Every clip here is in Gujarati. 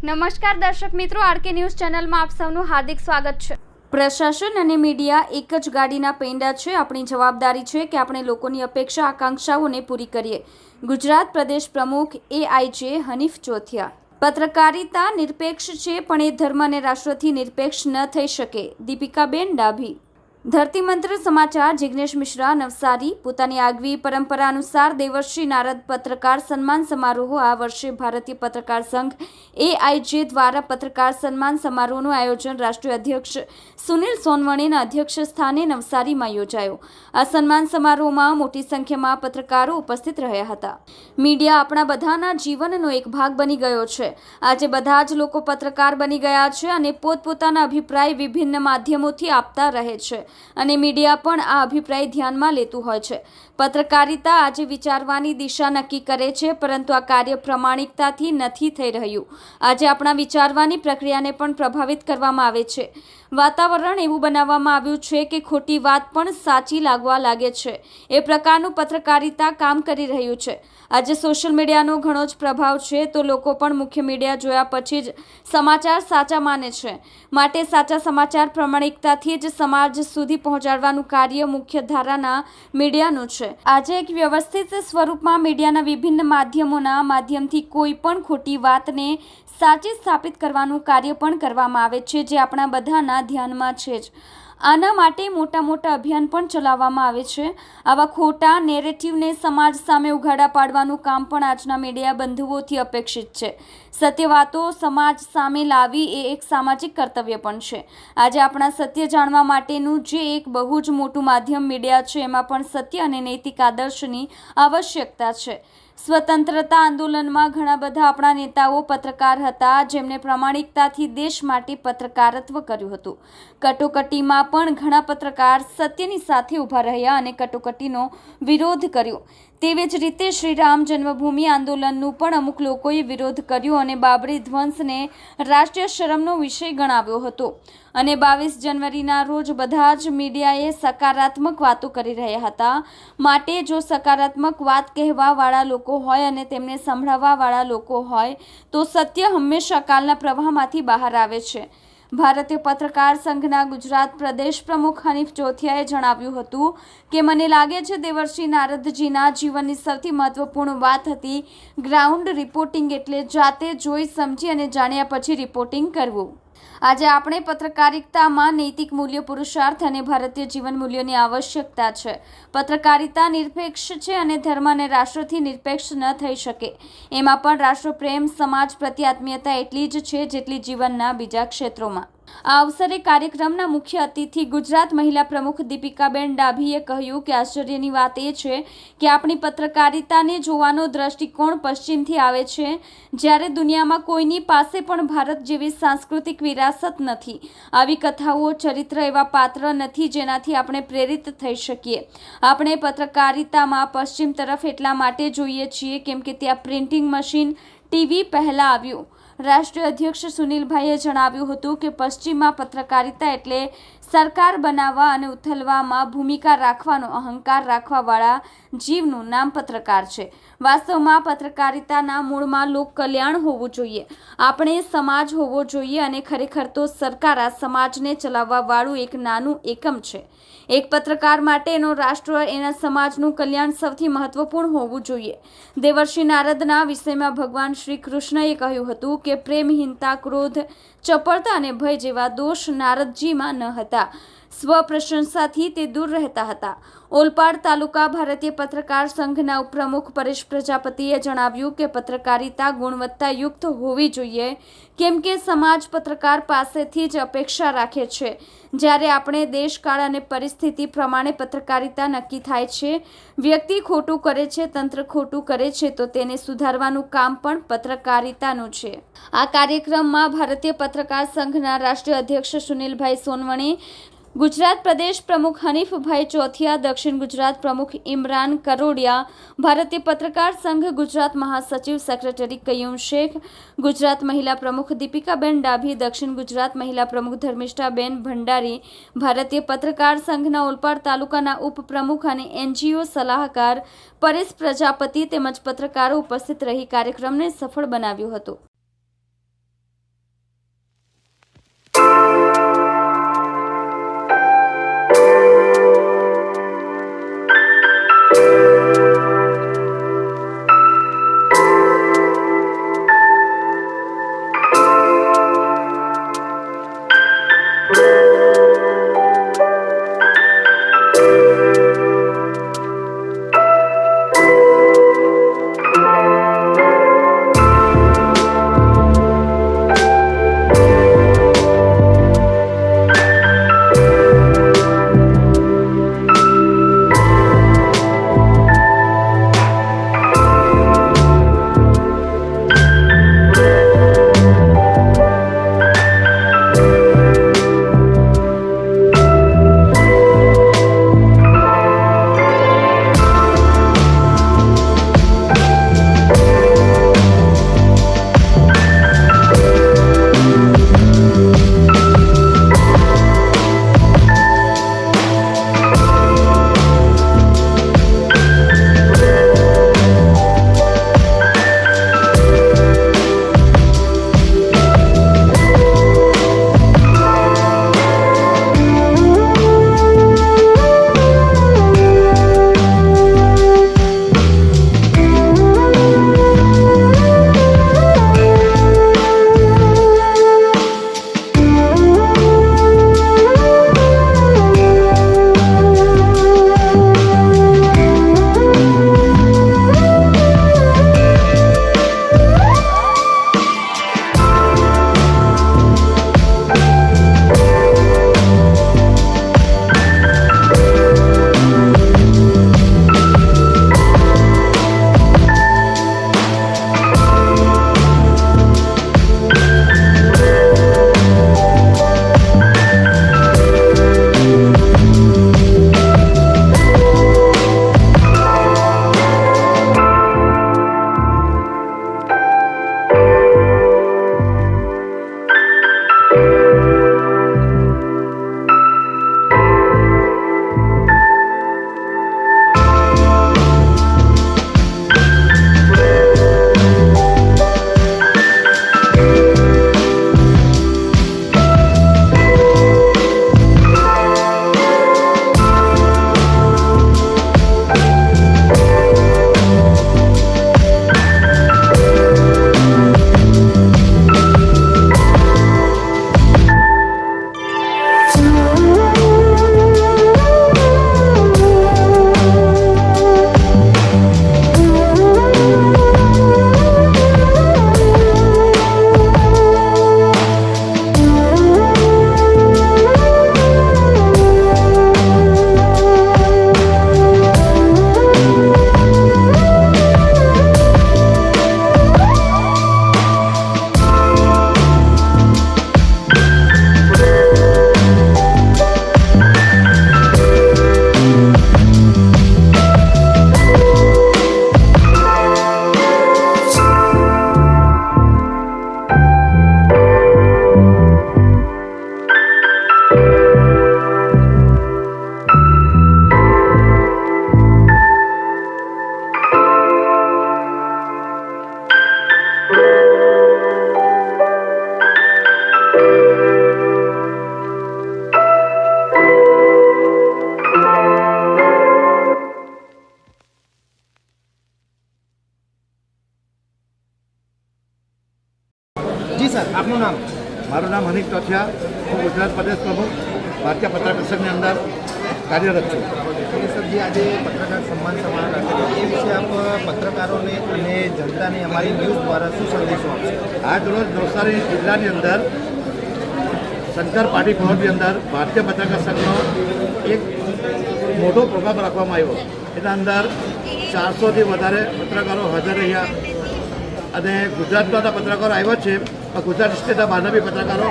નમસ્કાર દર્શક મિત્રો, આરકે ન્યૂઝ ચેનલમાં આપ સૌનું હાર્દિક સ્વાગત છે। પ્રશાસન અને મીડિયા એક જ ગાડીના પૈંડા છે। આપણી જવાબદારી છે કે આપણે લોકોની અપેક્ષા આકાંક્ષાઓને પૂરી કરીએ। ગુજરાત પ્રદેશ પ્રમુખ AIJ હનીફ ચોથિયા। પત્રકારિતા નિરપેક્ષ છે પણ એ ધર્મ અને રાષ્ટ્રથી નિરપેક્ષ ન થઈ શકે। દીપિકાબેન ડાભી। ધરતી મંત્ર સમાચાર જિગ્નેશ મિશ્રા નવસારી। પોતાની આગવી પરંપરા અનુસાર દેવર્ષિ નારદ પત્રકાર સન્માન સમારોહ આ વર્ષે ભારતીય પત્રકાર સંઘ AIJ દ્વારા પત્રકાર સન્માન સમારોહનું આયોજન રાષ્ટ્રીય અધ્યક્ષ સુનિલ સોનવણેના અધ્યક્ષ સ્થાને નવસારીમાં યોજાયો। આ સન્માન સમારોહમાં મોટી સંખ્યામાં પત્રકારો ઉપસ્થિત રહ્યા હતા। મીડિયા આપણા બધાના જીવનનો એક ભાગ બની ગયો છે। આજે બધા જ લોકો પત્રકાર બની ગયા છે અને પોતપોતાના અભિપ્રાય વિભિન્ન માધ્યમોથી આપતા રહે છે અને મીડિયા પણ આ અભિપ્રાય ધ્યાનમાં લેતું હોય છે। પત્રકારિતા આજે વિચારવાની દિશા નક્કી કરે છે, પરંતુ આ કાર્ય પ્રમાણિકતાથી નથી થઈ રહ્યું। આજે આપણા વિચારવાની પ્રક્રિયાને પણ પ્રભાવિત કરવામાં આવે છે। વાતાવરણ એવું બનાવવામાં આવ્યું છે કે ખોટી વાત પણ સાચી લાગવા લાગે છે। એ પ્રકારનું પત્રકારિતા કામ કરી રહ્યું છે। આજે સોશિયલ મીડિયાનો ઘણો જ પ્રભાવ છે, તો લોકો પણ મુખ્ય મીડિયા જોયા પછી જ સમાચાર સાચા માને છે। માટે સાચા સમાચાર પ્રમાણિકતાથી જ સમાજ સુધી પહોંચાડવાનું કાર્ય મુખ્ય ધારાના મીડિયાનું છે। આજે એક વ્યવસ્થિત સ્વરૂપમાં મીડિયાના વિભિન્ન માધ્યમોના માધ્યમથી કોઈ પણ ખોટી વાતને સાચી સ્થાપિત કરવાનું કાર્ય પણ કરવામાં આવે છે, જે આપણા બધાના ધ્યાનમાં છે જ। આના માટે મોટા અભિયાન પણ ચલાવવામાં આવે છે। આવા ખોટા નેરેટિવને સમાજ સામે ઉઘાડા પાડવાનું કામ પણ આજના મીડિયા બંધુઓથી અપેક્ષિત છે। સત્ય વાતો સમાજ સામે લાવવી એ એક સામાજિક કર્તવ્ય પણ છે। આજે આપણા સત્ય જાણવા માટેનું જે એક બહુ જ મોટું માધ્યમ મીડિયા છે, એમાં પણ સત્ય અને નૈતિક આદર્શની આવશ્યકતા છે। સ્વતંત્રતા આંદોલનમાં ઘણા બધા આપણા નેતાઓ પત્રકાર હતા, જેમણે પ્રામાણિકતાથી દેશ માટે પત્રકારત્વ કર્યું હતું। કટોકટીમાં પણ ઘણા પત્રકાર સત્યની સાથે ઊભા રહ્યા અને કટોકટીનો વિરોધ કર્યો। તેવી જ રીતે શ્રી રામ જન્મભૂમિ આંદોલનનું પણ અમુક લોકોએ વિરોધ કર્યો અને બાબરી ધ્વંસને રાષ્ટ્રીય શરમનો વિષય ગણાવ્યો હતો। અને 22 જાન્યુઆરીના રોજ બધા જ મીડિયાએ સકારાત્મક વાતો કરી રહ્યા હતા। માટે જો સકારાત્મક વાત કહેવાવાળા લોકો હોય અને તેમને સંભળાવવાવાળા લોકો હોય તો સત્ય હંમેશા કાલના પ્રવાહમાંથી બહાર આવે છે। ભારતીય પત્રકાર સંઘના ગુજરાત પ્રદેશ પ્રમુખ હનીફ ચોથિયાએ જણાવ્યું હતું કે મને લાગે છે દેવર્ષિ નારદજીના જીવનની સૌથી મહત્વપૂર્ણ વાત હતી ગ્રાઉન્ડ રિપોર્ટિંગ, એટલે જાતે જોઈ સમજી અને જાણ્યા પછી રિપોર્ટિંગ કરવું। આજે આપણે પત્રકારિતામાં નૈતિક મૂલ્ય, પુરુષાર્થ અને ભારતીય જીવન મૂલ્યોની આવશ્યકતા છે। પત્રકારિતા નિરપેક્ષ છે અને ધર્મ અને રાષ્ટ્રથી નિરપેક્ષ ન થઈ શકે। એમાં પણ રાષ્ટ્રપ્રેમ, સમાજ પ્રત્યે આત્મીયતા એટલી જ છે જેટલી જીવનના બીજા ક્ષેત્રોમાં। આ અવસરે કાર્યક્રમના મુખ્ય અતિથિ ગુજરાત મહિલા પ્રમુખ દીપિકાબેન ડાભીએ કહ્યું કે આશ્ચર્યની વાત એ છે કે આપણી પત્રકારિતાને જોવાનો દ્રષ્ટિકોણ પશ્ચિમથી આવે છે, જ્યારે દુનિયામાં કોઈની પાસે પણ ભારત જેવી સાંસ્કૃતિક વિરાસત નથી। આવી કથાઓ, ચરિત્ર, એવા પાત્ર નથી જેનાથી આપણે પ્રેરિત થઈ શકીએ। આપણે પત્રકારિતામાં પશ્ચિમ તરફ એટલા માટે જોઈએ છીએ કેમ કે ત્યાં પ્રિન્ટિંગ મશીન, TV પહેલા આવ્યું। રાષ્ટ્રીય અધ્યક્ષ સુનિલભાઈએ જણાવ્યું હતું કે પશ્ચિમમાં પત્રકારિતા એટલે સરકાર બનાવવા અને ઉથલવામાં ભૂમિકા રાખવાનો અહંકાર રાખવાવાળા જીવનું નામ પત્રકાર છે। વાસ્તવમાં પત્રકારિતાના મૂળમાં લોક કલ્યાણ હોવું જોઈએ, આપણે સમાજ હોવો જોઈએ અને ખરેખર તો સરકાર આ સમાજને ચલાવવાવાળું એક નાનું એકમ છે। એક પત્રકાર માટે એનો રાષ્ટ્ર, એના સમાજનું કલ્યાણ સૌથી મહત્વપૂર્ણ હોવું જોઈએ। દેવર્ષિ નારદના વિષયમાં ભગવાન શ્રી કૃષ્ણએ કહ્યું હતું કે પ્રેમહીનતા, ક્રોધ, ચપળતા અને ભય જેવા દોષ નારદજીમાં ન હતા। સ્વપ્રશંસાથી તે દૂર રહેતા હતા। ઓલપાડ તાલુકા ભારતીય પત્રકાર સંઘના ઉપપ્રમુખ પરેશ પ્રજાપતિએ જણાવ્યું કે પત્રકારિતા ગુણવત્તાયુક્ત હોવી જોઈએ કેમ કે સમાજ પત્રકાર પાસેથી જ અપેક્ષા રાખે છે। જ્યારે આપણે દેશકાળ અને પરિસ્થિતિ પ્રમાણે પત્રકારિતા નક્કી થાય છે, વ્યક્તિ ખોટું કરે છે, તંત્ર ખોટું કરે છે, તો તેને સુધારવાનું કામ પણ પત્રકારિતાનું છે। આ કાર્યક્રમમાં ભારતીય પત્રકાર સંઘના રાષ્ટ્રીય અધ્યક્ષ સુનિલભાઈ સોનવણે, ગુજરાત પ્રદેશ પ્રમુખ હનીફભાઈ ચોથિયા, દક્ષિણ ગુજરાત પ્રમુખ ઇમરાન કરોડિયા, ભારતીય પત્રકાર સંઘ ગુજરાત મહાસચિવ સેક્રેટરી કયુમ શેખ, ગુજરાત મહિલા પ્રમુખ દીપિકાબેન ડાભી, દક્ષિણ ગુજરાત મહિલા પ્રમુખ ધર્મિષ્ઠાબેન ભંડારી, ભારતીય પત્રકાર સંઘના ઓલપાડ તાલુકાના ઉપપ્રમુખ અને NGO સલાહકાર પરેશ પ્રજાપતિ તેમજ પત્રકારો ઉપસ્થિત રહી કાર્યક્રમને સફળ બનાવ્યો હતો। મારું નામ હનીફ ચોથિયા, હું ગુજરાત પ્રદેશ પ્રમુખ ભારતીય પત્રકાર સંઘની અંદર કાર્યરત છું. સરજી, આજે પત્રકાર સન્માન સમારોહ રાખેલો એ વિશે આપ પત્રકારોને અને જનતાને અમારી ન્યૂઝ દ્વારા શું સંદેશો આપશે? આજ રોજ નવસારી જિલ્લાની અંદર શંકર પાર્ટી ભવનની અંદર ભારતીય પત્રકાર સંઘનો એક મોટો પ્રોગ્રામ રાખવામાં આવ્યો. એના અંદર 400થી વધારે પત્રકારો હાજર રહ્યા અને ગુજરાતના પત્રકારો આવ્યા છે, પણ ગુજરાત સ્ટેટના બહારના બી પત્રકારો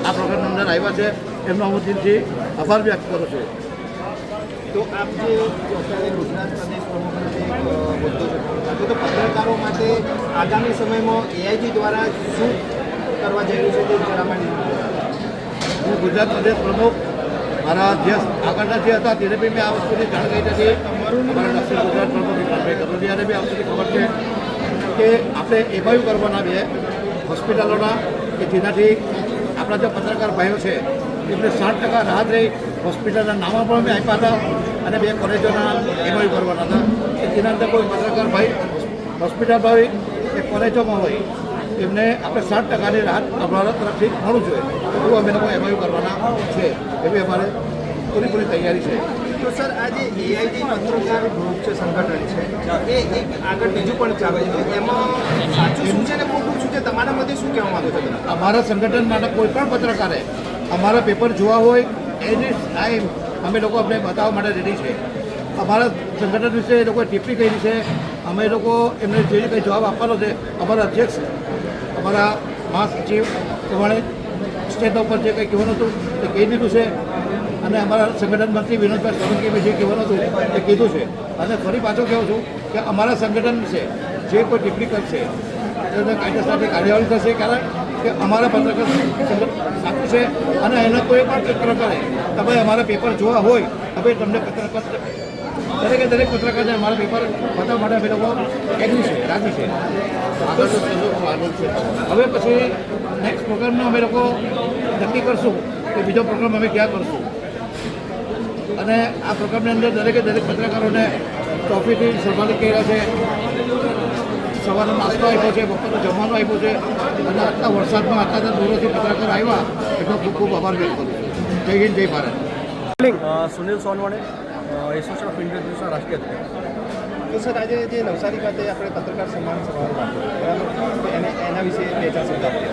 આ પ્રોગ્રામની અંદર આવ્યા છે. એમનો હું દિલથી આભાર વ્યક્ત કરું છું. તો આપ જે અત્યારે ગુજરાત પ્રદેશ પ્રમુખ હોદ્દો છે, તો પત્રકારો માટે આગામી સમયમાં એઆઈજી દ્વારા શું કરવા જઈ રહ્યું છે તે જણાવવાની. હું ગુજરાત પ્રદેશ પ્રમુખ મારા જે આગળના જે હતા તેને બી મેં આ વસ્તુની જાણ કરી હતી. અમારા દક્ષિણ ગુજરાત પ્રમુખ વિક્રમભાઈ કરોડિયાને બી આ વસ્તુની ખબર છે કે આપણે એમાં કરવાના બે હોસ્પિટલોના કે જેનાથી આપણા જે પત્રકાર ભાઈઓ છે એમને 60% રાહત રહી. હોસ્પિટલના નામો પણ મેં આપ્યા હતા અને બે કોલેજોના એમાં કરવાના હતા કે જેના અંદર કોઈ પત્રકાર ભાઈ હોસ્પિટલ ભાઈ કે કોલેજોમાં હોય એમને આપણે 60%ની રાહત અમારા તરફથી મળવું જોઈએ. એવું અમે લોકો એમાં કરવાના છે. એવી અમારે પૂરી તૈયારી છે. તો સર, આ જે એઆઈજી પત્રકાર ગ્રુપ છે, સંગઠન છે, એ એક આગળ બીજું પણ ચાલે છે, એમાં સાચું શું છે ને ખોટું શું છે, તમારા મતે શું કહેવા માંગો છો તમે? અમારા સંગઠન માટે કોઈ પણ પત્રકારે અમારા પેપર જોવા હોય એની ટાઈમ અમે લોકો અમને બતાવવા માટે રેડી છે. અમારા સંગઠન વિશે એ લોકોએ ટિપ્પણી કરી છે. અમે લોકો એમને જે કંઈ જવાબ આપવાનો છે અમારા અધ્યક્ષ અમારા મહાસચિવ પ્રમાણે સ્ટેટના ઉપર જે કંઈ કહેવાનું હતું તે કહી દીધું છે અને અમારા સંગઠન મંત્રી વિનોદભાઈ સોલંકીએ જે કહેવાનું હતું એ કીધું છે. અને ફરી પાછો કહું છું કે અમારા સંગઠન વિશે જે કોઈ ટિપ્પણી કરશે તેને કાયદેસરની કાર્યવાહી થશે. કારણ કે અમારા પત્રકાર સંગઠન સાચું છે અને એના કોઈ પણ પત્રકારે તમે અમારા પેપર જોવા હોય હવે તમને દરેક પત્રકારને અમારા પેપર બતાવવા માટે અમે લોકો એગ્રી છે, રાજી છે. હવે પછી નેક્સ્ટ પ્રોગ્રામનો અમે લોકો નક્કી કરશું કે બીજો પ્રોગ્રામ અમે ક્યાં કરશું. અને આ પ્રોગ્રામની અંદર દરેક પત્રકારોને ટ્રોફીથી સન્માનિત કર્યા છે. સવારનો નાસ્તો આપ્યો છે, બપોરનો જમવાનું આપ્યું છે અને આટલા વરસાદમાં આટલા દૂરોથી પત્રકાર આવ્યા એટલો ખૂબ ખૂબ આભાર વ્યક્ત કરું છું. જય હિન્દ, જય Bharat. Sunil Sonawane, association of Indian જર્નલિસ્ટના રાષ્ટ્રીય અધ્યક્ષ. તો સર, આજે જે નવસારી ખાતે આપણે પત્રકાર સન્માન સમારોહ રાખ્યો, બરાબર, તો એના વિશે બે ચાર શબ્દ આપીએ.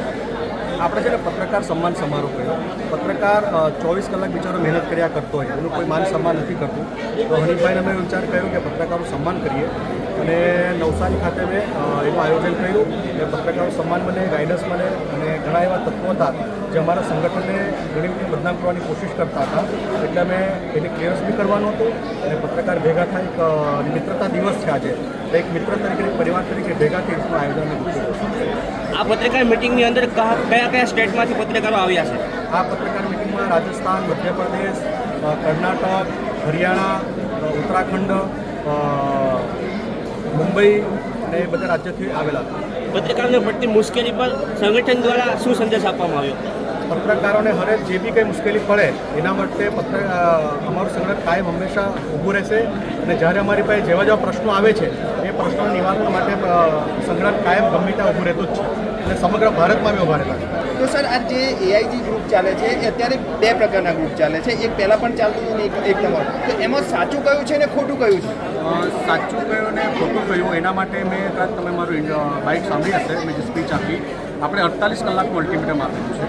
આપણે છે ને પત્રકાર સન્માન સમારોહ કર્યો. પત્રકાર 24 કલાક બિચારો મહેનત કર્યા કરતો હોય, એનું કોઈ માન સન્માન નથી કરતું. તો હનીફભાઈને અમે વિચાર કર્યો કે પત્રકારો સન્માન કરીએ અને નવસારી ખાતે મેં એનું આયોજન કર્યું કે પત્રકારો સન્માન મળે, ગાઈડન્સ મળે અને ઘણા એવા તત્વો હતા જે અમારા સંગઠનને ઘણી બધી બદનામ કરવાની કોશિશ કરતા હતા. એટલે અમે એને ક્લિયરન્સ બી કરવાનું હતું અને પત્રકાર ભેગા થાય એક મિત્રતા દિવસ છે આજે, એક મિત્ર તરીકે પરિવાર તરીકે ભેગા થઈ એનું આયોજન અમે કર્યું. આ પત્રકાર મિટિંગની અંદર કયા સ્ટેટમાંથી પત્રકારો આવ્યા છે? આ પત્રકાર મિટિંગમાં રાજસ્થાન, મધ્યપ્રદેશ, કર્ણાટક, હરિયાણા, ઉત્તરાખંડ, મુંબઈ અને એ બધા રાજ્યોથી આવેલા હતા. પત્રકારોને પડતી મુશ્કેલી પર સંગઠન દ્વારા શું સંદેશ આપવામાં આવ્યો? પત્રકારોને હરેક જે બી કંઈ મુશ્કેલી પડે એના માટે અમારું સંગઠન કાયમ હંમેશા ઊભું રહેશે અને જ્યારે અમારી પાસે જેવા જેવા પ્રશ્નો આવે છે એ પ્રશ્નોના નિવારણ માટે સંગઠન કાયમ ગમે ત્યાં ઊભું રહેતું જ છે અને સમગ્ર ભારતમાં બી ઊભા રહેલા છે. તો સર, આ જે એઆઈજી ગ્રુપ ચાલે છે એ અત્યારે બે પ્રકારના ગ્રુપ ચાલે છે. એક પહેલાં પણ ચાલતું હતું ને એક તમારું. તો એમાં સાચું કયું છે ને ખોટું કયું છે? સાચું કયું ને ખોટું કયું એના માટે મેં કદાચ તમે મારું બાઇટ સાંભળી હશે, મેં જે સ્પીચ આપી. આપણે 48 કલાકનું અલ્ટિમેટમ આપેલું છે.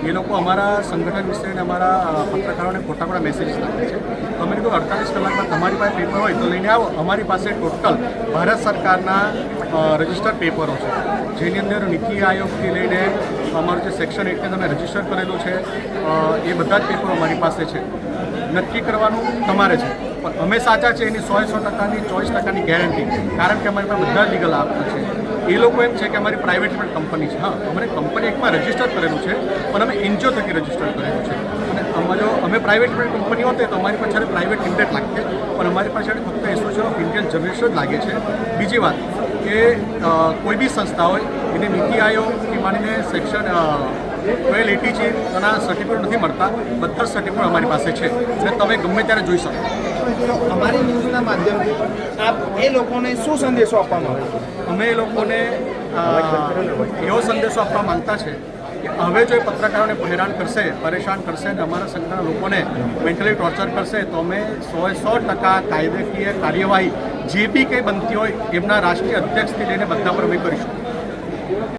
એ લોકો અમારા સંગઠન વિશે અને અમારા પત્રકારોને ખોટા મેસેજીસ નાખે છે. તો અમે કીધું 48 કલાકમાં તમારી પાસે પેપર હોય તો લઈને આવો. અમારી પાસે ટોટલ ભારત સરકારના રજિસ્ટર્ડ પેપરો છે, જેની અંદર નીતિ આયોગથી લઈને અમારું જે સેક્શન 8 તમે રજિસ્ટર કરેલું છે એ બધા જ પેપરો અમારી પાસે છે. નક્કી કરવાનું તમારે છે, પણ અમે સાચા છે એની 100% 24% ગેરંટી, કારણ કે અમારી પાસે બધા લીગલ આપતા છે. એ લોકો એમ છે કે અમારી પ્રાઇવેટ પણ કંપની છે. હા, અમારે કંપની એકમાં રજિસ્ટર કરેલું છે પણ અમે એનજીઓ થકી રજિસ્ટર કરેલું છે. અને અમે પ્રાઇવેટ પણ કંપની હોતે તો અમારી પાછળ પ્રાઇવેટ લિમિટેડ લાગતે, પણ અમારી પાછળ ફક્ત એસોસિએશન ઓફ ઇન્ડિયન જર્નલિસ્ટ જ લાગે છે. બીજી વાત કે કોઈ બી સંસ્થા હોય એને નીતિ આયોગથી માંડીને સેક્શન 1280 છે એના સર્ટિફિકેટ નથી મળતા. બધા સર્ટિફિકેટ અમારી પાસે છે અને તમે ગમે ત્યારે જોઈ શકો. તો અમારી ન્યૂઝના માધ્યમથી આપ એ લોકોને શું સંદેશો આપવાનો? અમે એ લોકોને એવો સંદેશો આપવા માંગતા છે કે હવે જો એ પત્રકારોને હેરાન કરશે, પરેશાન કરશે અને અમારા સંઘના લોકોને મેન્ટલી ટોર્ચર કરશે તો અમે 100% કાયદાકીય કાર્યવાહી જે બી કંઈ બનતી હોય એમના રાષ્ટ્રીય અધ્યક્ષથી લઈને બધા પર અમે કરીશું.